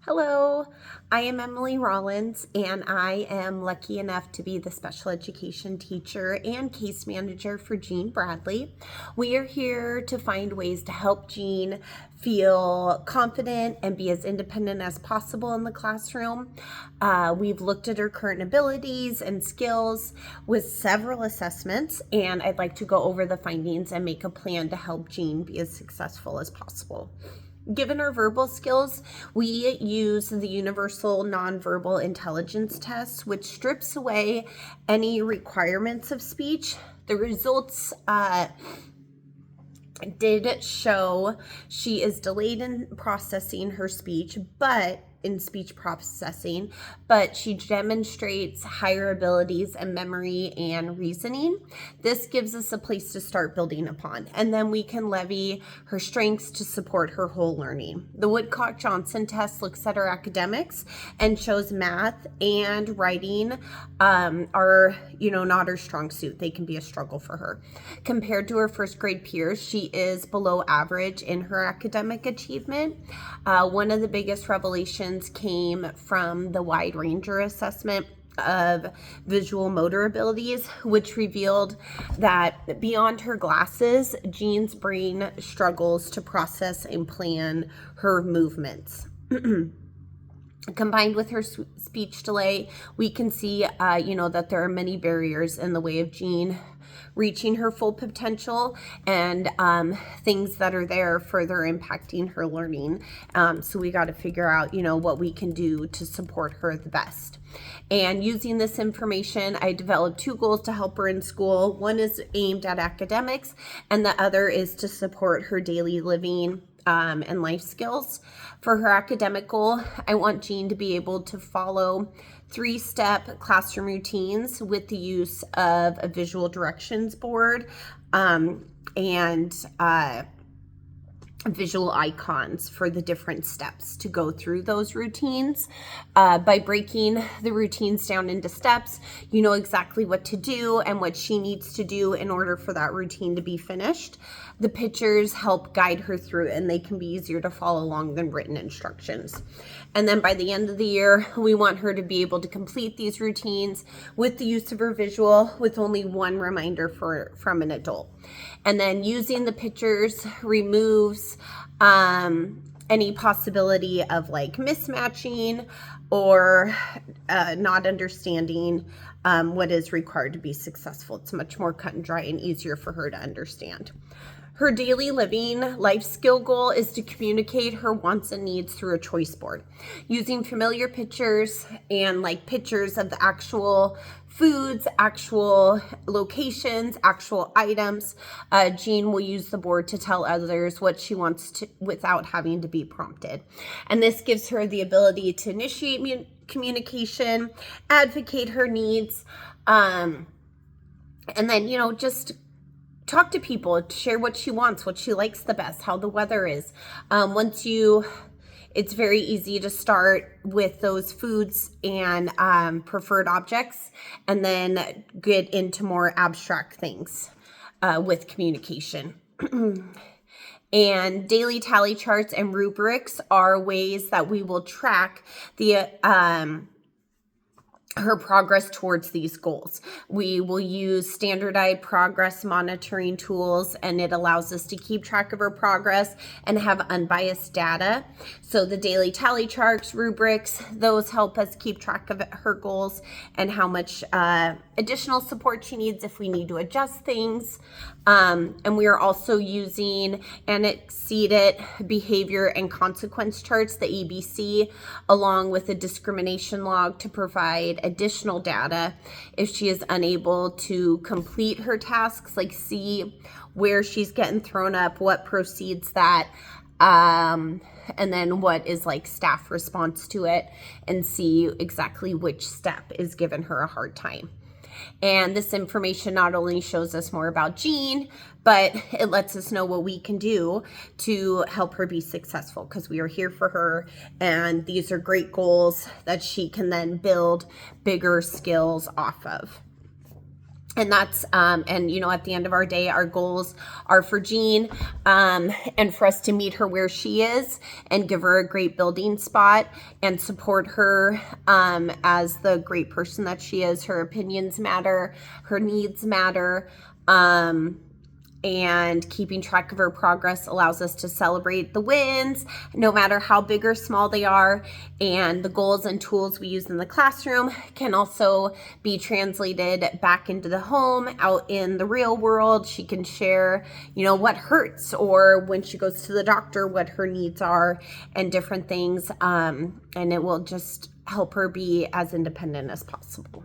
Hello, I am Emily Rollins, and I am lucky enough to be the special education teacher and case manager for Jean Bradley. We are here to find ways to help Jean feel confident and be as independent as possible in the classroom. We've looked at her current abilities and skills with several assessments, and I'd like to go over the findings and make a plan to help Jean be as successful as possible. Given her verbal skills, we use the Universal Nonverbal Intelligence Test, which strips away any requirements of speech. The results did show she is delayed in processing her speech, but she demonstrates higher abilities in memory and reasoning. This gives us a place to start building upon, and then we can levy her strengths to support her whole learning. The Woodcock-Johnson test looks at her academics and shows math and writing are not her strong suit. They can be a struggle for her. Compared to her first grade peers, she is below average in her academic achievement. One of the biggest revelations came from the Wide Ranger assessment of visual motor abilities, which revealed that beyond her glasses, Jean's brain struggles to process and plan her movements. Combined with her speech delay, we can see, that there are many barriers in the way of Jean reaching her full potential, and things that are there further impacting her learning. So we got to figure out, what we can do to support her the best. And using this information, I developed 2 goals to help her in school. One is aimed at academics, and the other is to support her daily living and life skills. For her academic goal, I want Jean to be able to follow 3-step classroom routines with the use of a visual directions board and visual icons for the different steps to go through those routines. By breaking the routines down into steps, you know exactly what to do and what she needs to do in order for that routine to be finished. The pictures help guide her through it, and they can be easier to follow along than written instructions. And then by the end of the year, we want her to be able to complete these routines with the use of her visual with only one reminder from an adult. And then using the pictures removes any possibility of mismatching or not understanding what is required to be successful. It's much more cut and dry and easier for her to understand. Her daily living life skill goal is to communicate her wants and needs through a choice board. Using familiar pictures and pictures of the actual foods, actual locations, actual items, Jean will use the board to tell others what she wants to without having to be prompted. And this gives her the ability to initiate communication, advocate her needs, and then, just talk to people, share what she wants, what she likes the best, how the weather is. It's very easy to start with those foods and preferred objects, and then get into more abstract things with communication. And daily tally charts and rubrics are ways that we will track her progress towards these goals. We will use standardized progress monitoring tools, and it allows us to keep track of her progress and have unbiased data. So the daily tally charts, rubrics, those help us keep track of her goals and how much additional support she needs if we need to adjust things. And we are also using antecedent behavior and consequence charts, the ABC, along with a discrimination log to provide additional data if she is unable to complete her tasks, see where she's getting thrown up, what proceeds that, and then what is staff response to it, and see exactly which step is giving her a hard time. And this information not only shows us more about Jean, but it lets us know what we can do to help her be successful, because we are here for her, and these are great goals that she can then build bigger skills off of. And that's, and you know, at the end of our day, our goals are for Jean, and for us to meet her where she is and give her a great building spot and support her, as the great person that she is. Her opinions matter, her needs matter. And keeping track of her progress allows us to celebrate the wins, no matter how big or small they are. And the goals and tools we use in the classroom can also be translated back into the home, out in the real world. She can share, you know, what hurts, or when she goes to the doctor, what her needs are, and different things. And it will just help her be as independent as possible.